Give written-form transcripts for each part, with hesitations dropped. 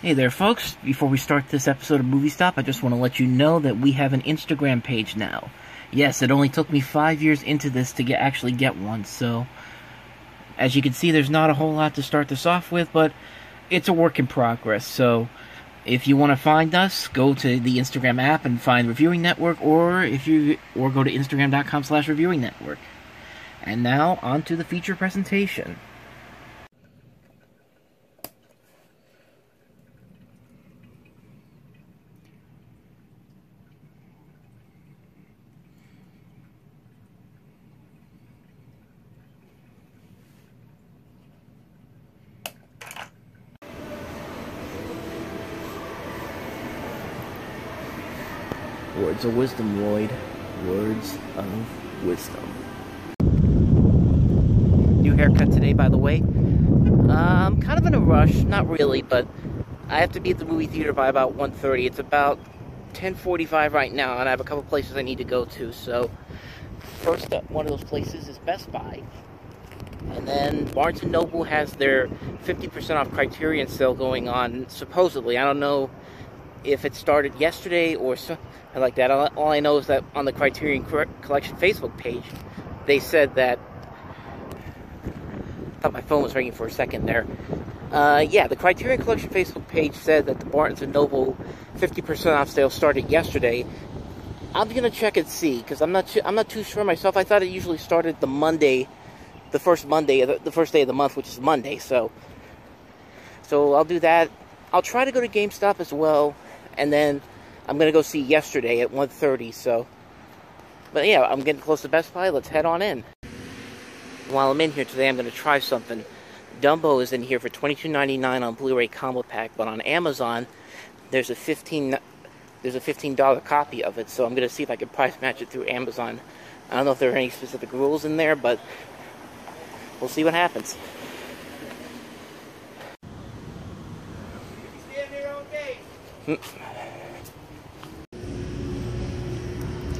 Hey there, folks. Before we start this episode of Movie Stop, I just want to let you know that we have an Instagram page now. Yes, it only took me 5 years into this to actually get one, so as you can see, there's not a whole lot to start this off with, but it's a work in progress. So if you want to find us, go to the Instagram app and find Reviewing Network, or go to instagram.com/Reviewing Network. And now, on to the feature presentation. Words of wisdom, Lloyd. Words of wisdom. New haircut today, by the way. I'm kind of in a rush. Not really, but I have to be at the movie theater by about 1:30. It's about 10:45 right now, and I have a couple places I need to go to. So, first up, one of those places is Best Buy. And then Barnes & Noble has their 50% off Criterion sale going on, supposedly. I don't know if it started yesterday or something like that. All I know is that on the Criterion Collection Facebook page, they said that... I thought my phone was ringing for a second there. Yeah, the Criterion Collection Facebook page said that the Barnes & Noble 50% off sale started yesterday. I'm gonna check and see, because I'm not too sure myself. I thought it usually started the first day of the month, which is Monday. So I'll do that. I'll try to go to GameStop as well, and then I'm going to go see Yesterday at 1:30, so... But yeah, I'm getting close to Best Buy. Let's head on in. While I'm in here today, I'm going to try something. Dumbo is in here for $22.99 on Blu-ray combo pack, but on Amazon, there's a $15 copy of it, so I'm going to see if I can price match it through Amazon. I don't know if there are any specific rules in there, but we'll see what happens.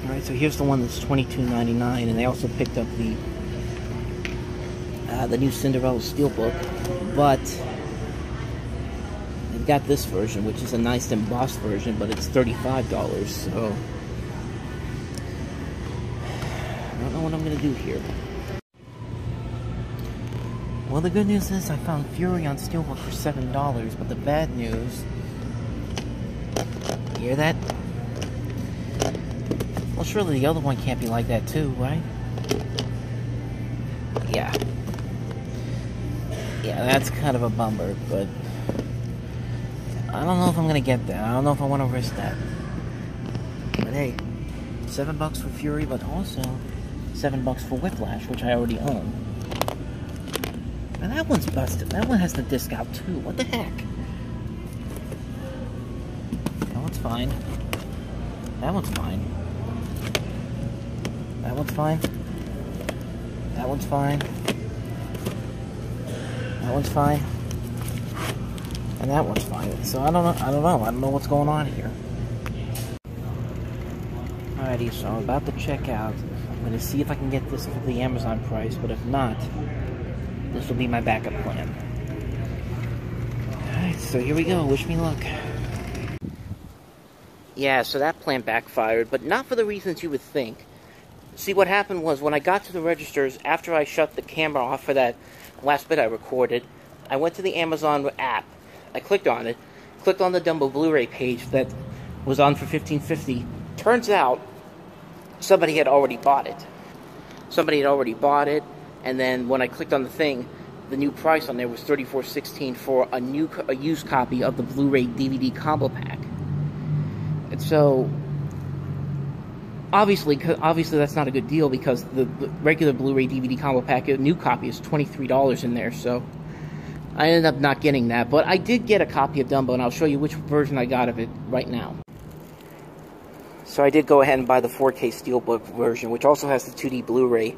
Alright, so here's the one that's $22.99, and they also picked up the new Cinderella Steelbook, but they've got this version, which is a nice embossed version, but it's $35, so I don't know what I'm going to do here. Well, the good news is I found Fury on Steelbook for $7, but the bad news... Hear that? Well, surely the other one can't be like that too, right? Yeah. Yeah, that's kind of a bummer, but I don't know if I'm gonna get that. I don't know if I want to risk that. But hey, $7 for Fury, but also $7 for Whiplash, which I already own. Now that one's busted. That one has the disc out too. What the heck? Fine. That one's fine. That one's fine. That one's fine. That one's fine. And that one's fine. So I don't know what's going on here. Alrighty, so I'm about to check out. I'm going to see if I can get this for the Amazon price, but if not, this will be my backup plan. Alright, so here we go. Wish me luck. Yeah, so that plan backfired, but not for the reasons you would think. See, what happened was, when I got to the registers, after I shut the camera off for that last bit I recorded, I went to the Amazon app. I clicked on it, clicked on the Dumbo Blu-ray page that was on for $15.50. Turns out, somebody had already bought it. Somebody had already bought it, and then when I clicked on the thing, the new price on there was $34.16 for a used copy of the Blu-ray DVD combo pack. And so, obviously that's not a good deal, because the regular Blu-ray DVD combo pack, a new copy, is $23 in there, so I ended up not getting that. But I did get a copy of Dumbo, and I'll show you which version I got of it right now. So I did go ahead and buy the 4K Steelbook version, which also has the 2D Blu-ray.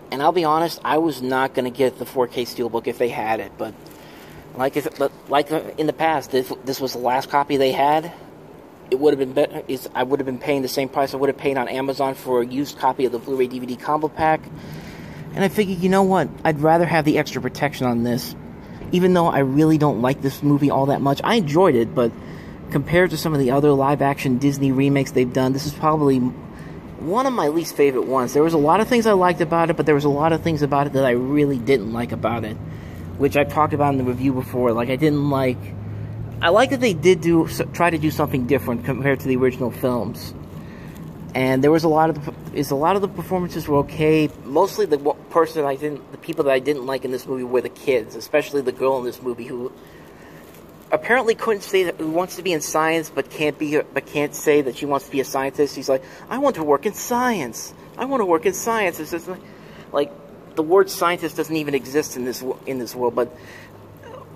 And I'll be honest, I was not going to get the 4K Steelbook if they had it, but like in the past, if this was the last copy they had, it would have been better. I would have been paying the same price I would have paid on Amazon for a used copy of the Blu-ray DVD combo pack. And I figured, you know what? I'd rather have the extra protection on this even though I really don't like this movie all that much. I enjoyed it, but compared to some of the other live-action Disney remakes they've done, this is probably one of my least favorite ones. There was a lot of things I liked about it, but there was a lot of things about it that I really didn't like about it, which I talked about in the review before. Like, I like that they did try to do something different compared to the original films. And there was a lot of the performances were okay. Mostly the people that I didn't like in this movie were the kids, especially the girl in this movie who apparently couldn't say that, who wants to be in science but can't say that she wants to be a scientist. She's like, I want to work in science. I want to work in science. It's just like the word scientist doesn't even exist in this world. But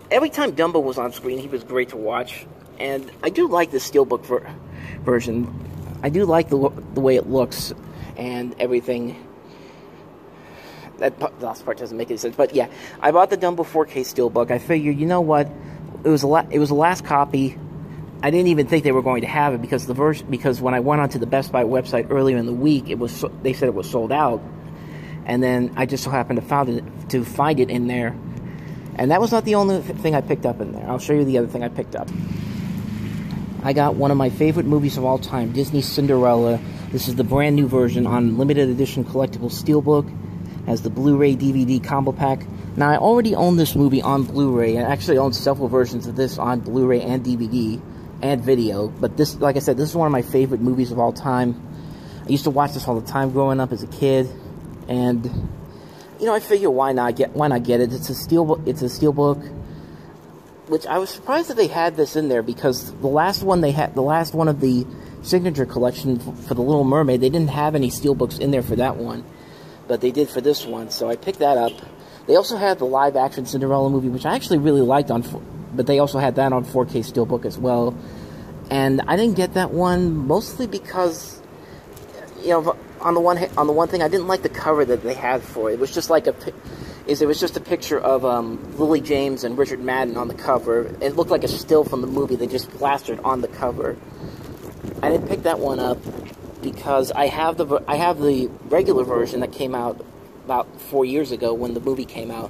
every time Dumbo was on screen, he was great to watch, and I do like the Steelbook version. I do like the way it looks and everything. That last part doesn't make any sense, but yeah, I bought the Dumbo 4K Steelbook. I figured, you know what, it was the last copy. I didn't even think they were going to have it because when I went onto the Best Buy website earlier in the week, they said it was sold out, and then I just so happened to find it in there, and that was not the only thing I picked up in there. I'll show you the other thing I picked up. I got one of my favorite movies of all time, Disney's Cinderella. This is the brand new version on limited edition collectible Steelbook. Has the Blu-ray DVD combo pack. Now, I already own this movie on Blu-ray. I actually own several versions of this on Blu-ray and DVD and video. But this, like I said, this is one of my favorite movies of all time. I used to watch this all the time growing up as a kid, and you know, I figure why not get it? It's a Steelbook. Which I was surprised that they had this in there, because the last one of the signature collection for The Little Mermaid, they didn't have any Steelbooks in there for that one, but they did for this one, so I picked that up. They also had the live-action Cinderella movie, which I actually really liked but they also had that on 4K Steelbook as well, and I didn't get that one mostly because, you know, on the one thing, I didn't like the cover that they had for it. It was just like it was just a picture of Lily James and Richard Madden on the cover. It looked like a still from the movie they just plastered on the cover. I didn't pick that one up because I have the regular version that came out about 4 years ago when the movie came out.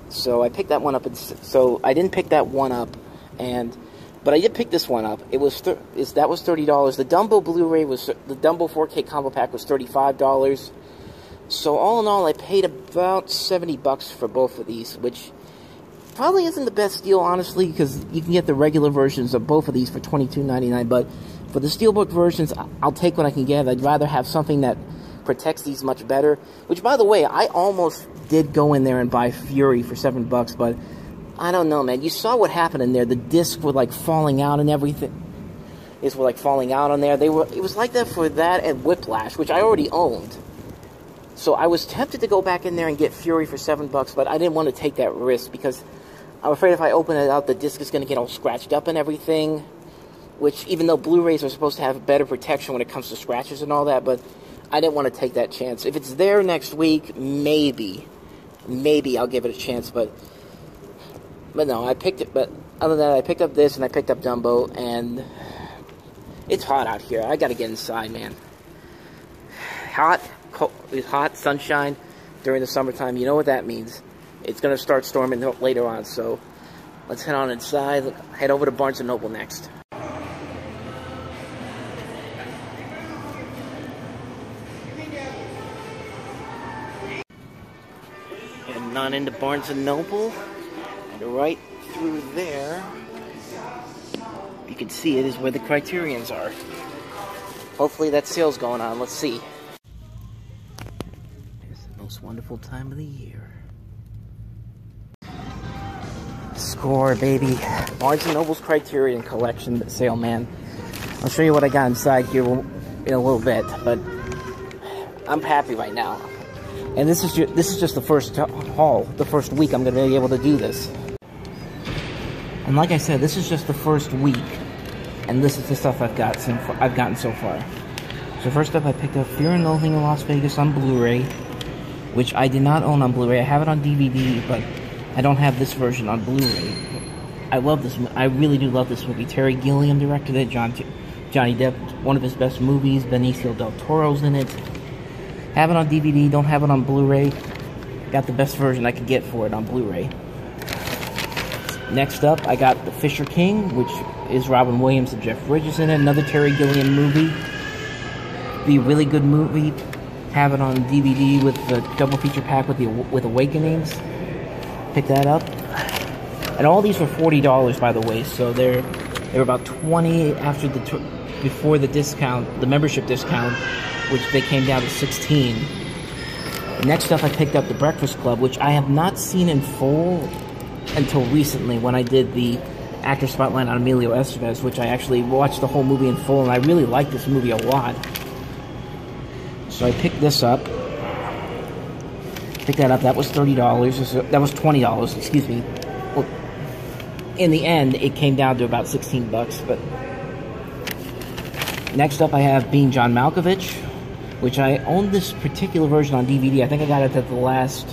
So I picked that one up, so I didn't pick that one up, but I did pick this one up. That was $30. The Dumbo Blu-ray the Dumbo 4K combo pack was $35. So all in all, I paid about $70 for both of these, which probably isn't the best deal, honestly, because you can get the regular versions of both of these for $22.99. But for the Steelbook versions, I'll take what I can get. I'd rather have something that protects these much better. Which, by the way, I almost did go in there and buy Fury for $7, but I don't know, man. You saw what happened in there. The discs were like falling out and everything. It was like that for that and Whiplash, which I already owned. So I was tempted to go back in there and get Fury for $7, but I didn't want to take that risk because I'm afraid if I open it out, the disc is going to get all scratched up and everything. Which, even though Blu-rays are supposed to have better protection when it comes to scratches and all that, but I didn't want to take that chance. If it's there next week, maybe I'll give it a chance, but no, I picked it. But other than that, I picked up this and I picked up Dumbo, and it's hot out here. I got to get inside, man. It's hot, sunshine during the summertime. You know what that means. It's going to start storming later on, so let's head on inside. Head over to Barnes & Noble next. Heading on into Barnes & Noble, and right through there, you can see it is where the Criterions are. Hopefully that sale's going on. Let's see. Most wonderful time of the year. Score, baby. Barnes & Noble's Criterion collection sale, man. I'll show you what I got inside here in a little bit, but I'm happy right now. And this is just the first haul, the first week I'm going to be able to do this. And like I said, this is just the first week, and this is the stuff I've gotten so far. So first up, I picked up Fear and Loathing in Las Vegas on Blu-ray, which I did not own on Blu-ray. I have it on DVD, but I don't have this version on Blu-ray. I love this. I really do love this movie. Terry Gilliam directed it. Johnny Depp, one of his best movies. Benicio del Toro's in it. Have it on DVD. Don't have it on Blu-ray. Got the best version I could get for it on Blu-ray. Next up, I got The Fisher King, which is Robin Williams and Jeff Bridges in it. Another Terry Gilliam movie. Be a really good movie. Have it on DVD with the double feature pack with Awakenings. Pick that up. And all these were $40, by the way, so they were about $20 after before the discount, the membership discount, which they came down to $16. Next up, I picked up The Breakfast Club, which I have not seen in full until recently when I did the actor spotlight on Emilio Estevez, which I actually watched the whole movie in full, and I really liked this movie a lot. So I picked this up. Picked that up. That was $30. That was $20, excuse me. Well, in the end, it came down to about 16 bucks, but next up I have Being John Malkovich, which I owned this particular version on DVD. I think I got it at the last...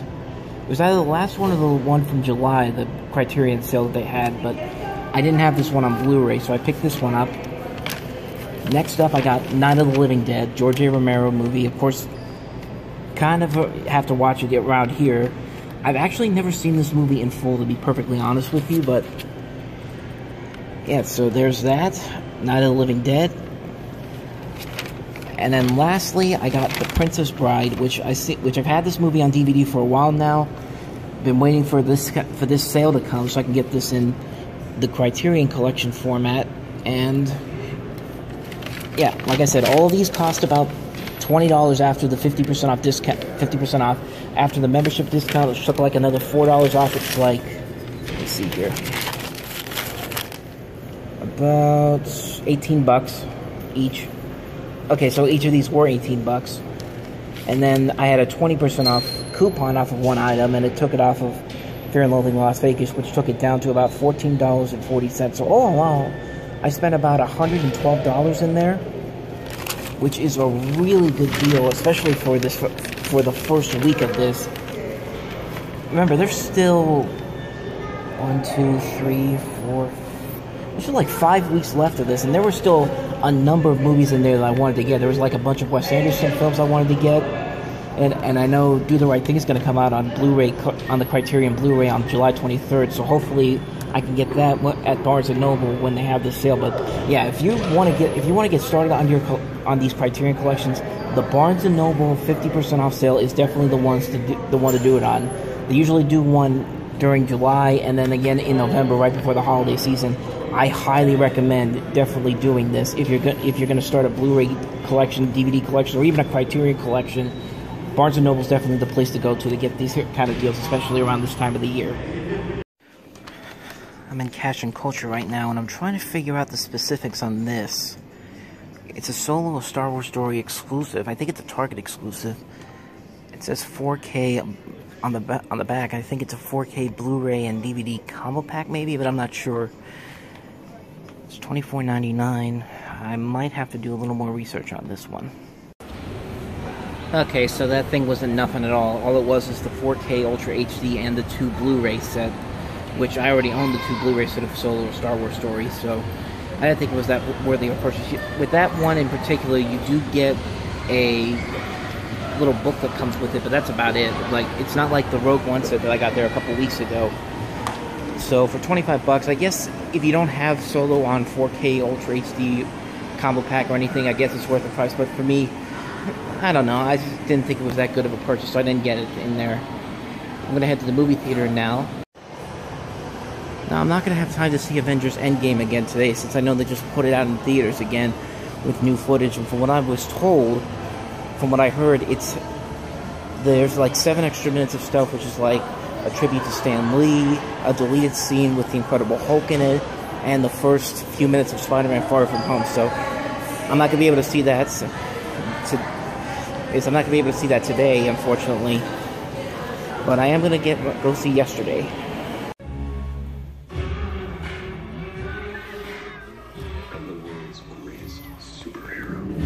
It was either the last one or the one from July, the Criterion sale that they had, but I didn't have this one on Blu-ray, so I picked this one up. Next up, I got Night of the Living Dead, George A. Romero movie. Of course, kind of have to watch it around here. I've actually never seen this movie in full, to be perfectly honest with you, but... yeah, so there's that. Night of the Living Dead. And then lastly, I got The Princess Bride, which I've had this movie on DVD for a while now. Been waiting for this sale to come so I can get this in the Criterion Collection format. And yeah, like I said, all of these cost about $20 after the 50% off discount. 50% off after the membership discount, which took like another $4 off. It's like, let's see here, about 18 bucks each. Okay, so each of these were 18 bucks. And then I had a 20% off coupon off of one item, and it took it off of Fear and Loathing in Las Vegas, which took it down to about $14.40. So all in all, I spent about $112 in there, which is a really good deal, especially for the first week of this. Remember, there's still 1, 2, 3, 4... there's still like 5 weeks left of this, and there were still a number of movies in there that I wanted to get. There was like a bunch of Wes Anderson films I wanted to get, and I know Do the Right Thing is going to come out on Blu-ray, on the Criterion Blu-ray on July 23rd, so hopefully I can get that at Barnes & Noble when they have this sale. But yeah, if you want to get started on these Criterion collections, the Barnes & Noble 50% off sale is definitely the one to do it on. They usually do one during July and then again in November, right before the holiday season. I highly recommend definitely doing this if you're going to start a Blu-ray collection, DVD collection, or even a Criterion collection. Barnes & Noble is definitely the place to go to get these kind of deals, especially around this time of the year. I'm in Cash and Culture right now, and I'm trying to figure out the specifics on this. It's a Solo Star Wars Story exclusive. I think it's a Target exclusive. It says 4K on the back. I think it's a 4K Blu-ray and DVD combo pack, maybe, but I'm not sure. It's $24.99. I might have to do a little more research on this one. Okay, so that thing wasn't nothing at all. All it was is the 4K Ultra HD and the 2 Blu-ray set, which I already own the 2 Blu-ray set of Solo Star Wars Stories, so I didn't think it was that worthy of a purchase. With that one in particular, you do get a little book that comes with it, but that's about it. Like, it's not like the Rogue One set that I got there a couple weeks ago. So for 25 bucks, I guess if you don't have Solo on 4K Ultra HD combo pack or anything, I guess it's worth the price. But for me, I don't know. I just didn't think it was that good of a purchase, so I didn't get it in there. I'm going to head to the movie theater now. Now, I'm not going to have time to see Avengers Endgame again today, since I know they just put it out in theaters again with new footage. And from what I was told, from what I heard, there's like 7 extra minutes of stuff, which is like a tribute to Stan Lee, a deleted scene with the Incredible Hulk in it, and the first few minutes of Spider-Man Far From Home. So I'm not going to be able to see that. I'm not going to be able to see that today, unfortunately. But I am going to go see Yesterday. I'm the world's greatest superhero.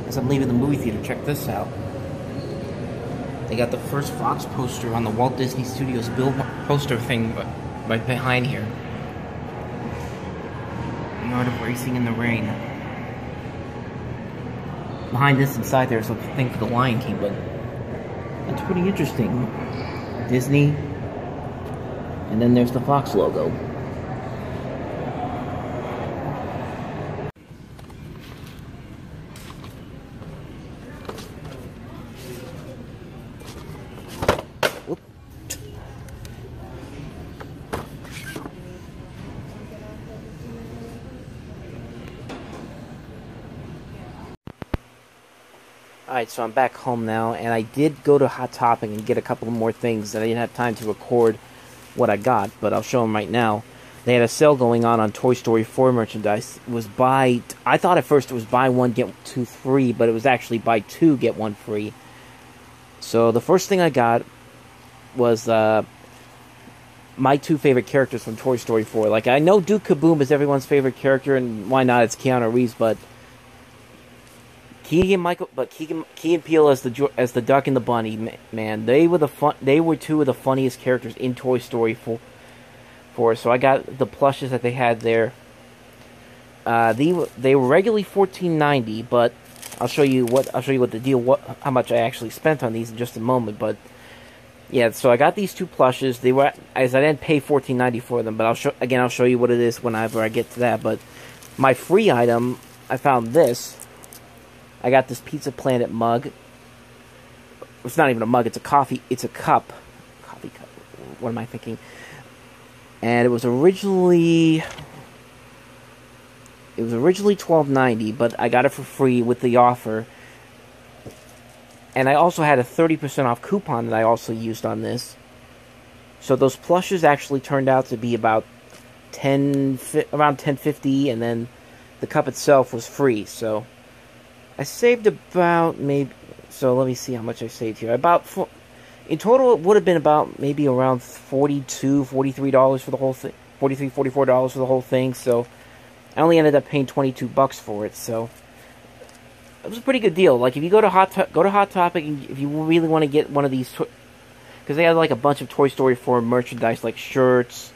As I'm leaving the movie theater, check this out. They got the first Fox poster on the Walt Disney Studios Bill poster thing right behind here. An Art of Racing in the Rain. Behind this inside there's a thing for the Lion King, but that's pretty interesting. Disney, and then there's the Fox logo. Whoop. Alright, so I'm back home now, and I did go to Hot Topic and get a couple more things that I didn't have time to record what I got, but I'll show them right now. They had a sale going on Toy Story 4 merchandise. It was I thought at first it was buy one, get two free, but it was actually buy two, get one free. So the first thing I got was my two favorite characters from Toy Story 4. Like, I know Duke Kaboom is everyone's favorite character, and why not? It's Keanu Reeves, but Keegan Peele as the Duck and the Bunny, man, they were two of the funniest characters in Toy Story 4. So I got the plushes that they had there. They were regularly $14.90, but I'll show you what how much I actually spent on these in just a moment. But yeah, so I got these two plushes. I didn't pay $14.90 for them, but I'll show you what it is whenever I get to that. But my free item, I found this. I got this Pizza Planet mug. It's not even a mug, it's a cup. Coffee cup. What am I thinking? And it was originally $12.90, but I got it for free with the offer. And I also had a 30% off coupon that I also used on this. So those plushes actually turned out to be about around $10.50, and then the cup itself was free. So I saved about so let me see how much I saved here. In total, it would have been about maybe around $43 for the whole thing. $44 for the whole thing. So I only ended up paying $22 for it. So it was a pretty good deal. Like, if you go to Hot Topic, and if you really want to get one of these, because they had like a bunch of Toy Story 4 merchandise, like shirts,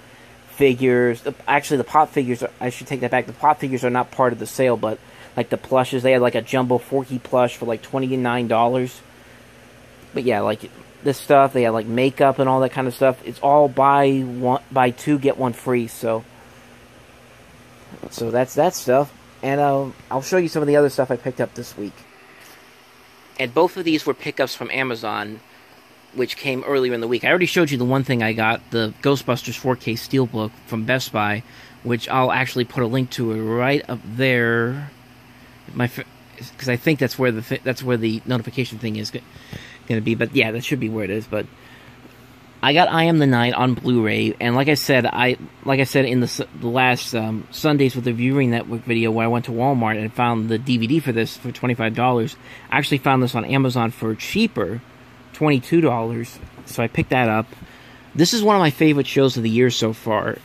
figures. Actually, the pop figures. I should take that back. The pop figures are not part of the sale, but like the plushes, they had like a jumbo Forky plush for like $29. But yeah, like this stuff, they had like makeup and all that kind of stuff. It's all buy two, get one free. So that's that stuff. And I'll show you some of the other stuff I picked up this week. And both of these were pickups from Amazon, which came earlier in the week. I already showed you the one thing I got, the Ghostbusters 4K Steelbook from Best Buy, which I'll actually put a link to it right up there. Because I think that's where the notification thing is going to be. But yeah, that should be where it is. But I got I Am the Night on Blu-ray, and like I said in the last Sundays with the Viewing Network video, where I went to Walmart and found the DVD for this for $25. I actually found this on Amazon for cheaper, $22. So I picked that up. This is one of my favorite shows of the year so far.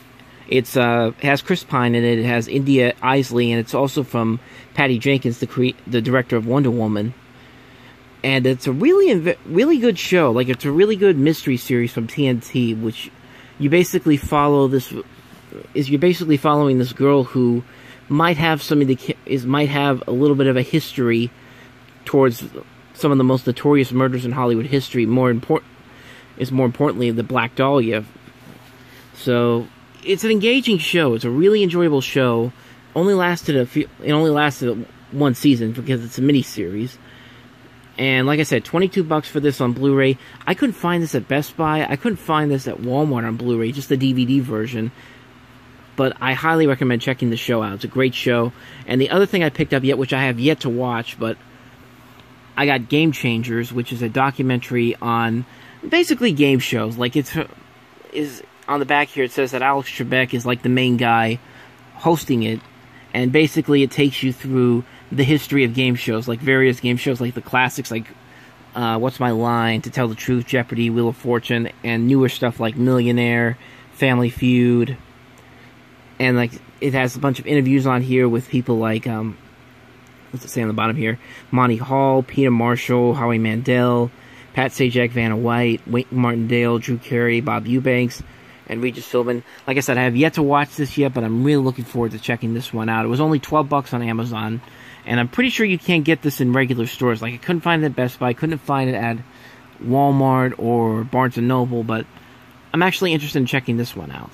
It has Chris Pine in it. It has India Isley, and it's also from Patty Jenkins, the director of Wonder Woman. And it's a really good show. Like, it's a really good mystery series from TNT, which you basically follow you're basically following this girl who might have might have a little bit of a history towards some of the most notorious murders in Hollywood history. More importantly, the Black Dahlia. So it's an engaging show. It's a really enjoyable show. It only lasted one season because it's a mini-series. And like I said, $22 for this on Blu-ray. I couldn't find this at Best Buy. I couldn't find this at Walmart on Blu-ray, just the DVD version. But I highly recommend checking the show out. It's a great show. And the other thing I picked up which I have yet to watch, but I got Game Changers, which is a documentary on basically game shows. Like, is on the back here, it says that Alex Trebek is like the main guy hosting it. And basically it takes you through the history of game shows, like various game shows, like the classics, like What's My Line, To Tell the Truth, Jeopardy, Wheel of Fortune, and newer stuff like Millionaire, Family Feud. And like it has a bunch of interviews on here with people like what's it say on the bottom here? Monty Hall, Peter Marshall, Howie Mandel, Pat Sajak, Vanna White, Wayne Martindale, Drew Carey, Bob Eubanks, and Regis Philbin. Like I said, I have yet to watch this yet, but I'm really looking forward to checking this one out. It was only $12 on Amazon, and I'm pretty sure you can't get this in regular stores. Like, I couldn't find it at Best Buy, couldn't find it at Walmart or Barnes & Noble, but I'm actually interested in checking this one out.